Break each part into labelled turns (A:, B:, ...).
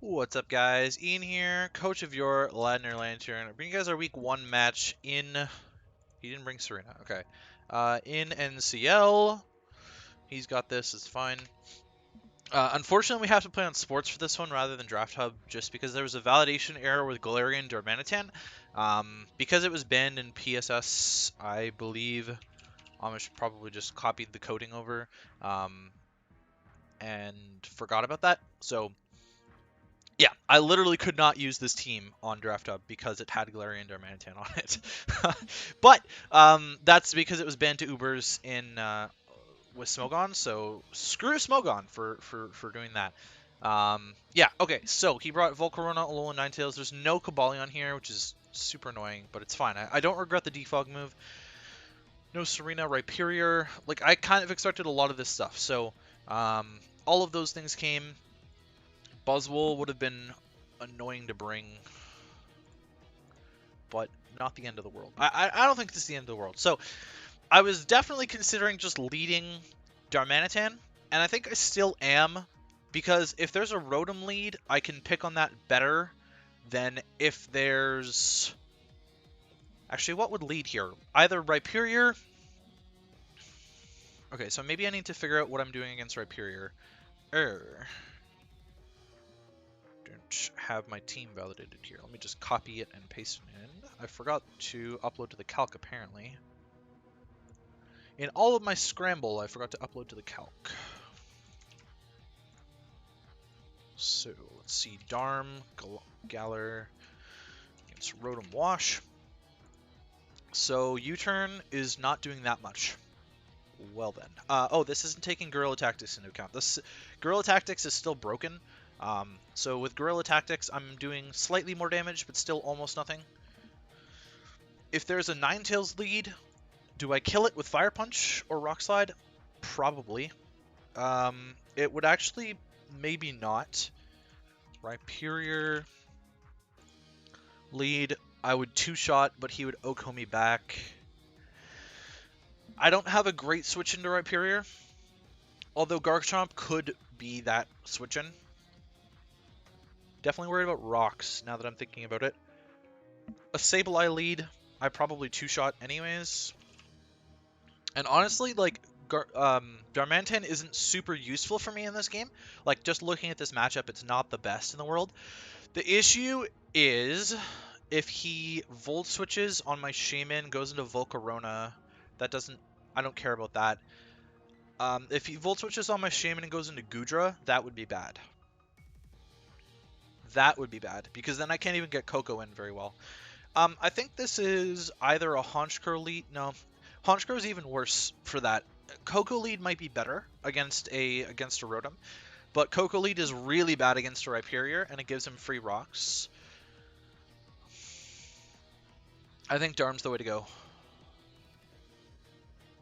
A: What's up, guys? Ian here, coach of your Ladner Lanturn. I bring you guys our week 1 match in... He didn't bring Serena. Okay. In NCL. He's got this. It's fine. Unfortunately, we have to play on sports for this one rather than Draft Hub just because there was a validation error with Galarian Darmanitan. Because it was banned in PSS, I believe Amish probably just copied the coding over and forgot about that. So... yeah, I literally could not use this team on Draft Hub because it had Galarian Darmanitan on it. But that's because it was banned to Ubers in with Smogon, so screw Smogon for doing that. Yeah, okay, so he brought Volcarona, Alolan Ninetales. There's no Cobalion here, which is super annoying, but it's fine. I don't regret the defog move. No Serena, Rhyperior. Like, I kind of expected a lot of this stuff, so all of those things came. Buzzwole would have been annoying to bring, but not the end of the world. I don't think this is the end of the world. So I was definitely considering just leading Darmanitan, and I think I still am, because if there's a Rotom lead, I can pick on that better than if there's... Actually, what would lead here? Either Rhyperior... Okay, so maybe I need to figure out what I'm doing against Rhyperior. Have my team validated here. Let me just copy it and paste it in. I forgot to upload to the calc, apparently. In all of my scramble, I forgot to upload to the calc. So, let's see. Darm, Galar against Rotom-Wash. So, U-turn is not doing that much. Well then. Oh, this isn't taking Guerrilla Tactics into account. This Guerrilla Tactics is still broken. So with Guerrilla Tactics, I'm doing slightly more damage, but still almost nothing. If there's a Ninetales lead, do I kill it with Fire Punch or Rock Slide? Probably. It would actually maybe not. Rhyperior lead, I would two-shot, but he would Oko me back. I don't have a great switch into Rhyperior, although Garchomp could be that switch-in. Definitely worried about rocks now that I'm thinking about it. A Sableye lead, I probably two-shot anyways. And honestly, like, Darmanitan isn't super useful for me in this game. Like, just looking at this matchup, it's not the best in the world. The issue is, if he Volt switches on my Shaman, goes into Volcarona, that doesn't... I don't care about that. If he Volt switches on my Shaman and goes into Goodra, that would be bad. That would be bad, because then I can't even get Coco in very well. I think this is either a Honchkrow lead. No, Honchkrow is even worse for that. Coco lead might be better against a Rotom, but Coco lead is really bad against a Rhyperior, and it gives him free rocks. I think Darm's the way to go.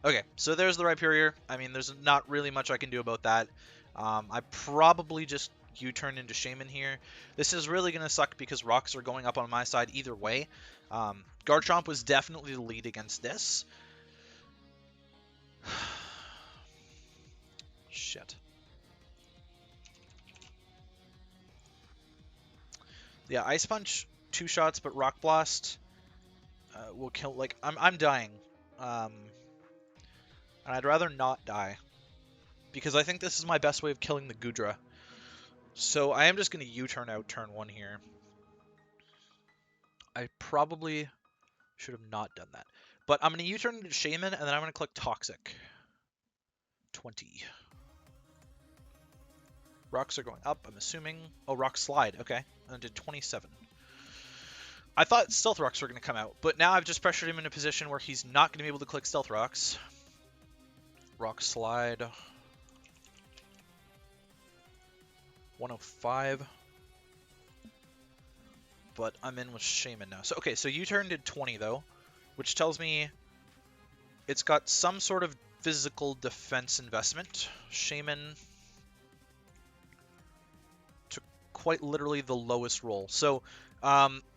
A: Okay, so there's the Rhyperior. I mean, there's not really much I can do about that. I probably just U-turn into Shaman here. This is really going to suck because rocks are going up on my side either way. Garchomp was definitely the lead against this. Shit. Yeah, Ice Punch, two shots, but Rock Blast will kill... Like, I'm dying. And I'd rather not die, because I think this is my best way of killing the Goodra. So I am just going to U-turn out turn 1 here. I probably should have not done that. But I'm going to U-turn into Shaman, and then I'm going to click Toxic. 20. Rocks are going up, I'm assuming. Oh, Rock Slide. Okay. And I did 27. I thought Stealth Rocks were going to come out, but now I've just pressured him in a position where he's not going to be able to click Stealth Rocks. Rock Slide. 105. But I'm in with Shaman now. So okay, so U-turn did 20 though, which tells me it's got some sort of physical defense investment. Shaman took quite literally the lowest roll. So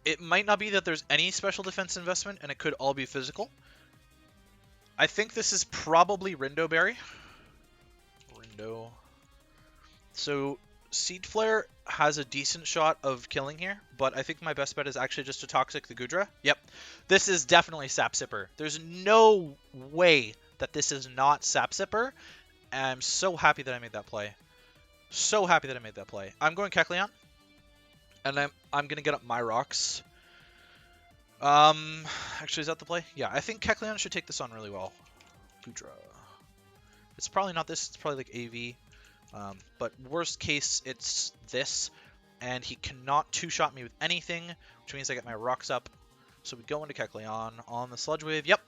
A: it might not be that there's any special defense investment, and it could all be physical. I think this is probably Rindo Berry. Rindo. So Seed Flare has a decent shot of killing here, but I think my best bet is actually just to Toxic the Goodra. Yep, this is definitely Sap Sipper. There's no way that this is not Sap Sipper, and I'm so happy that I made that play. So happy that I made that play. I'm going Kecleon, and I'm gonna get up my rocks. Actually, is that the play? Yeah, I think Kecleon should take this on really well. Goodra. It's probably not this. It's probably like AV. But worst case, it's this, and he cannot two-shot me with anything, which means I get my rocks up. So we go into Kecleon on the Sludge Wave. Yep.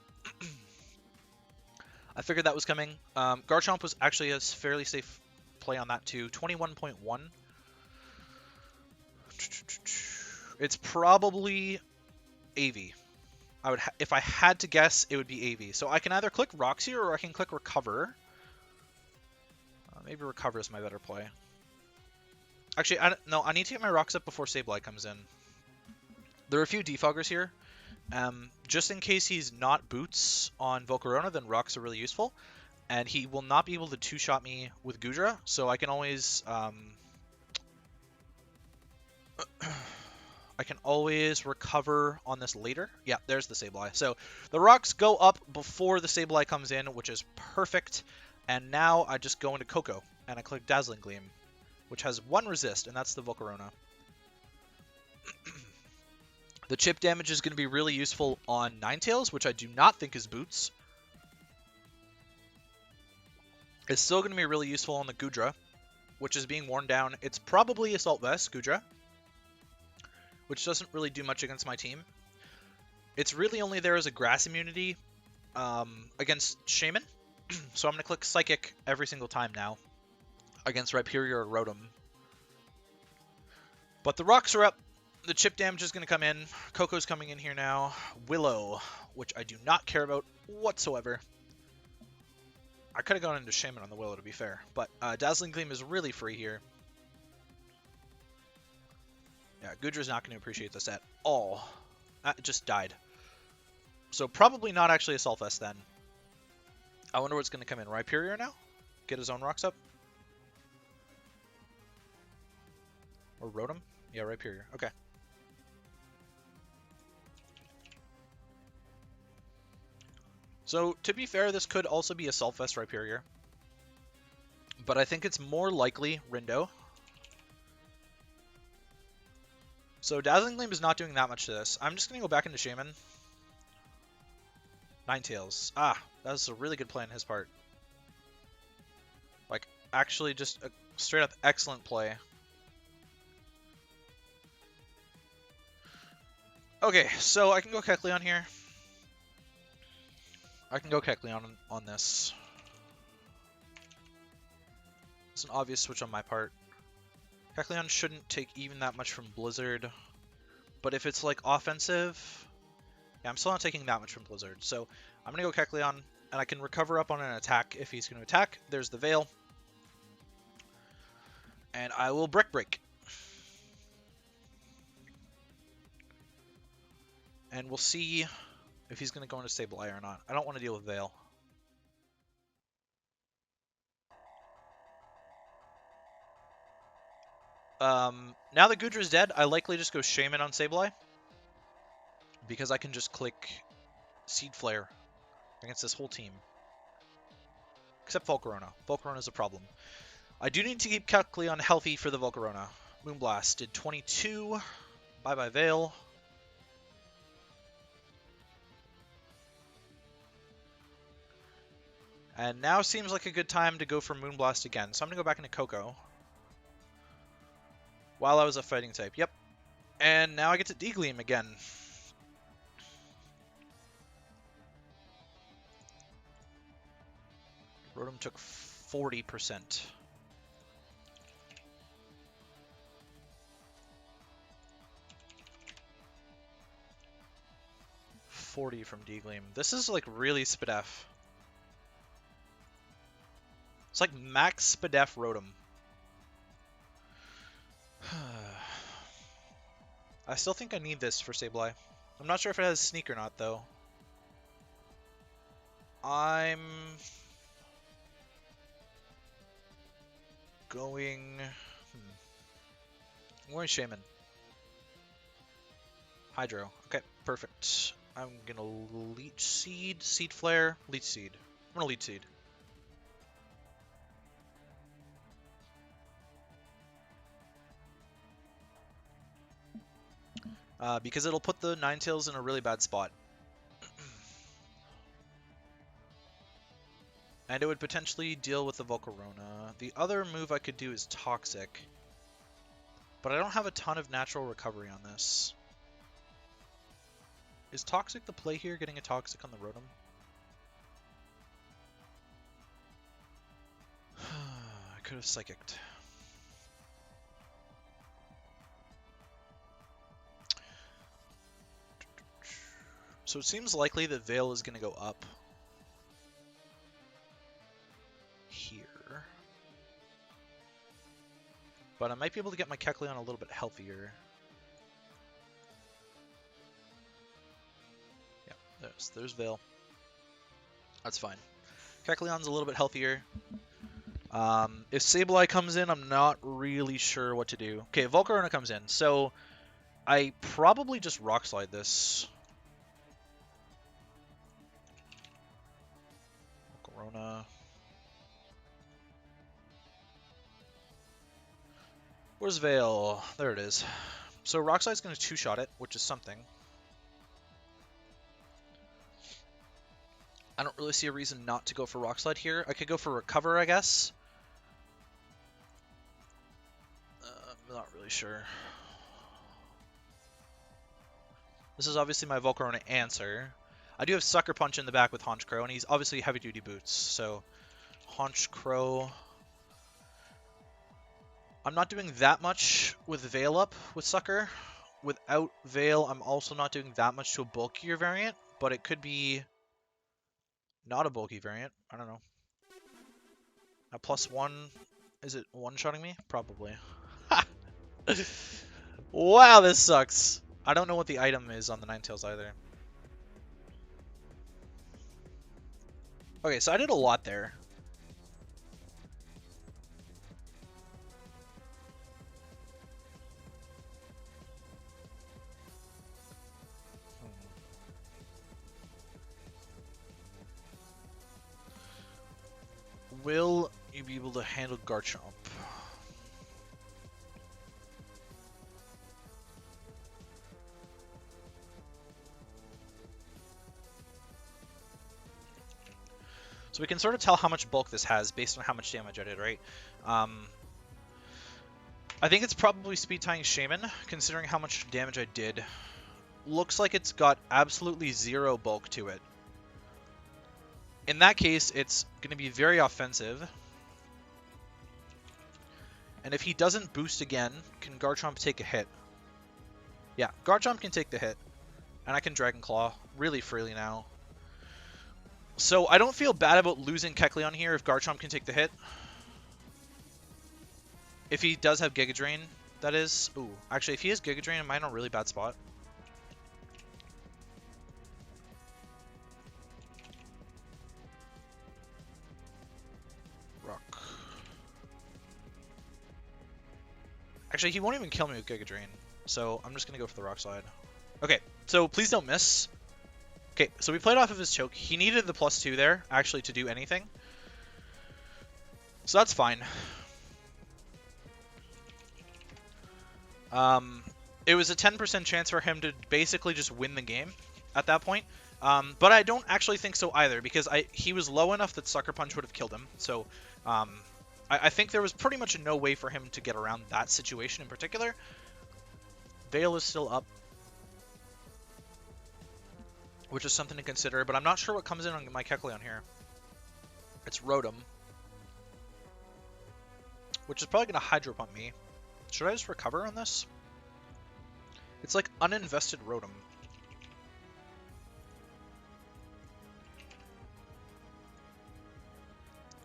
A: I figured that was coming. Garchomp was actually a fairly safe play on that too. 21.1. It's probably AV. If I had to guess, it would be AV. So I can either click Rocks here, or I can click Recover. Maybe Recover is my better play. Actually, no, I need to get my rocks up before Sableye comes in. There are a few defoggers here. Just in case he's not Boots on Volcarona, then rocks are really useful. And he will not be able to two-shot me with Goodra, so I can always recover on this later. Yeah, there's the Sableye. So the rocks go up before the Sableye comes in, which is perfect. And now I just go into Coco, and I click Dazzling Gleam, which has one resist, and that's the Volcarona. The chip damage is going to be really useful on Ninetales, which I do not think is Boots. It's still going to be really useful on the Goodra, which is being worn down. It's probably Assault Vest, Goodra, which doesn't really do much against my team. It's really only there as a grass immunity against Shaman. So I'm going to click Psychic every single time now against Rhyperior or Rotom. But the rocks are up. The chip damage is going to come in. Coco's coming in here now. Willow, which I do not care about whatsoever. I could have gone into Shaman on the Willow, to be fair. But Dazzling Gleam is really free here. Yeah, Goodra's not going to appreciate this at all. It just died. So probably not actually Assault Vest then. I wonder what's going to come in. Rhyperior now? Get his own rocks up? Or Rotom? Yeah, Rhyperior. Okay. So, to be fair, this could also be Assault Vest Rhyperior. But I think it's more likely Rindo. So, Dazzling Gleam is not doing that much to this. I'm just going to go back into Shaman. Ninetales. Ah, that was a really good play on his part. Like, actually just a straight up excellent play. Okay, so I can go Kecleon here. I can go Kecleon on this. It's an obvious switch on my part. Kecleon shouldn't take even that much from Blizzard. But if it's like offensive... Yeah, I'm still not taking that much from Blizzard. So I'm going to go Kecleon, and I can recover up on an attack if he's going to attack. There's the Veil. And I will Brick Break. And we'll see if he's going to go into Sableye or not. I don't want to deal with Veil. Now that Goodra's dead, I likely just go Shaman on Sableye. Because I can just click Seed Flare against this whole team. Except Volcarona. Volcarona's a problem. I do need to keep Kecleon healthy for the Volcarona. Moonblast did 22. Bye-bye Veil. And now seems like a good time to go for Moonblast again. So I'm going to go back into Coco. While I was a fighting type. Yep. And now I get to D-Gleam again. Rotom took 40%. From D-Gleam. This is like really Spadef. It's like max Spadef Rotom. I still think I need this for Sableye. I'm not sure if it has Sneak or not, though. I'm going... I'm going Shaman. Hydro. Okay, perfect. I'm gonna Leech Seed, Seed Flare, Leech Seed. I'm gonna Leech Seed. Because it'll put the Ninetales in a really bad spot. And it would potentially deal with the Volcarona. The other move I could do is Toxic. But I don't have a ton of natural recovery on this. Is Toxic the play here, getting a Toxic on the Rotom? I could have Psychicked. So it seems likely that Veil is going to go up here. But I might be able to get my Kecleon a little bit healthier. Yeah, there's Veil. That's fine. Kecleon's a little bit healthier. If Sableye comes in, I'm not really sure what to do. Okay, Volcarona comes in. So I probably just Rock Slide this. Volcarona. Where's Veil? There it is. So Rock Slide's going to two-shot it, which is something. I don't really see a reason not to go for Rock Slide here. I could go for Recover, I guess. I'm not really sure. This is obviously my Volcarona answer. I do have Sucker Punch in the back with Haunch Crow, and he's obviously heavy-duty boots, so Haunch Crow. I'm not doing that much with Veil up with Sucker. Without Veil, I'm also not doing that much to a bulkier variant, but it could be not a bulky variant. I don't know. A +1, is it one-shotting me? Probably. Wow, this sucks. I don't know what the item is on the Ninetales either. Okay, so I did a lot there. Will you be able to handle Garchomp? So we can sort of tell how much bulk this has based on how much damage I did, right? I think it's probably speed tying Shaman, considering how much damage I did. Looks like it's got absolutely zero bulk to it. In that case, it's going to be very offensive. And if he doesn't boost again, can Garchomp take a hit? Yeah, Garchomp can take the hit. And I can Dragon Claw really freely now. So I don't feel bad about losing Kecleon here if Garchomp can take the hit. If he does have Giga Drain, that is. Ooh, actually, if he has Giga Drain, am I in a really bad spot? Rock. Actually, he won't even kill me with Giga Drain, so I'm just going to go for the Rock Slide. Okay, so please don't miss. Okay, so we played off of his choke. He needed the +2 there, actually, to do anything. So that's fine. It was a 10% chance for him to basically just win the game at that point. But I don't actually think so either, because he was low enough that Sucker Punch would have killed him. So I think there was pretty much no way for him to get around that situation in particular. Veil is still up, which is something to consider, but I'm not sure what comes in on my Kecleon here. It's Rotom, which is probably going to Hydro Pump me. Should I just recover on this? It's like uninvested Rotom.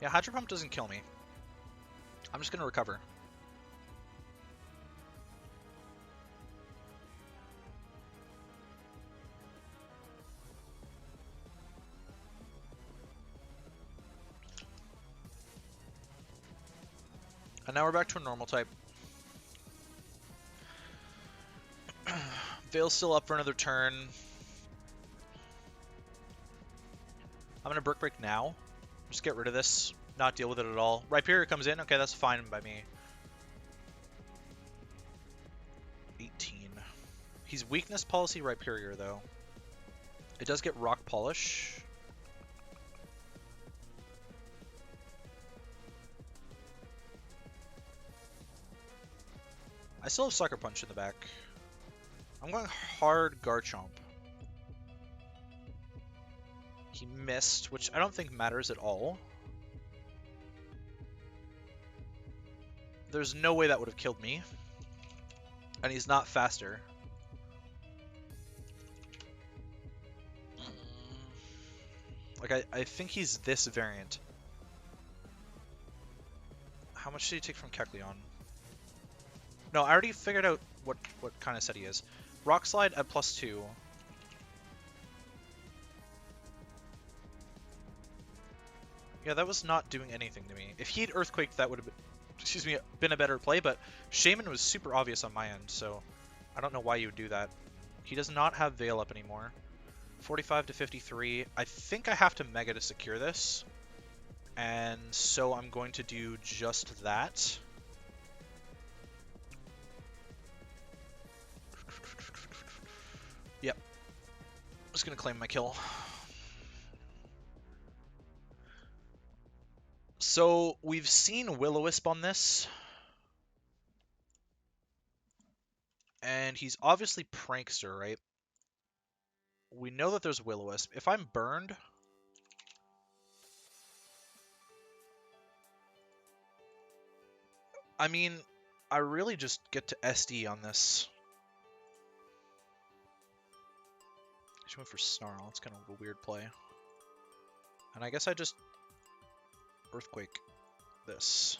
A: Yeah, Hydro Pump doesn't kill me. I'm just going to recover. And now we're back to a normal type. Veil's still up for another turn. I'm going to Brick Break now. Just get rid of this. Not deal with it at all. Rhyperior comes in. Okay, that's fine by me. 18. He's Weakness Policy Rhyperior, though. It does get Rock Polish. I still have Sucker Punch in the back. I'm going hard Garchomp. He missed, which I don't think matters at all. There's no way that would have killed me. And he's not faster. Like, I think he's this variant. How much did he take from Kecleon? No, I already figured out what kind of set he is. Rock Slide at +2. Yeah, that was not doing anything to me. If he'd Earthquaked, that would have been, excuse me, been a better play, but Shaman was super obvious on my end, so I don't know why you would do that. He does not have Veil up anymore. 45 to 53. I think I have to Mega to secure this, and so I'm going to do just that. Yep. Just gonna claim my kill. So we've seen Will-O-Wisp on this, and he's obviously Prankster, right? We know that there's Will-O-Wisp. If I'm burned, I mean, I really just get to SD on this. She went for Snarl. It's kind of a weird play. And I guess I just Earthquake this.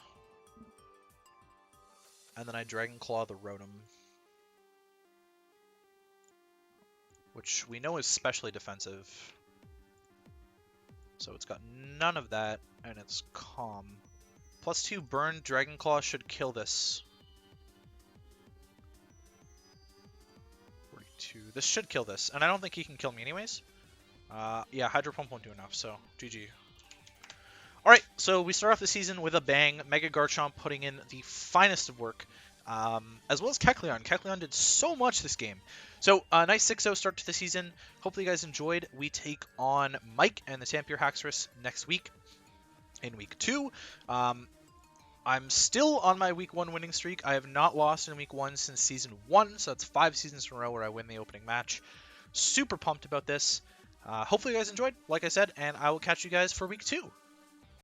A: And then I Dragon Claw the Rotom. Which we know is specially defensive. So it's got none of that, and it's Calm. +2 burn, Dragon Claw should kill this. 42. This should kill this, and I don't think he can kill me anyways. Yeah, Hydro Pump won't do enough, so GG. Alright, so we start off the season with a bang. Mega Garchomp putting in the finest of work, as well as Kecleon. Kecleon did so much this game. So, nice 6-0 start to the season. Hopefully you guys enjoyed. We take on Mike and the Tampier Haxorus next week, in Week 2. I'm still on my Week 1 winning streak. I have not lost in Week 1 since Season 1, so that's 5 seasons in a row where I win the opening match. Super pumped about this. Hopefully you guys enjoyed, like I said, and I will catch you guys for Week 2.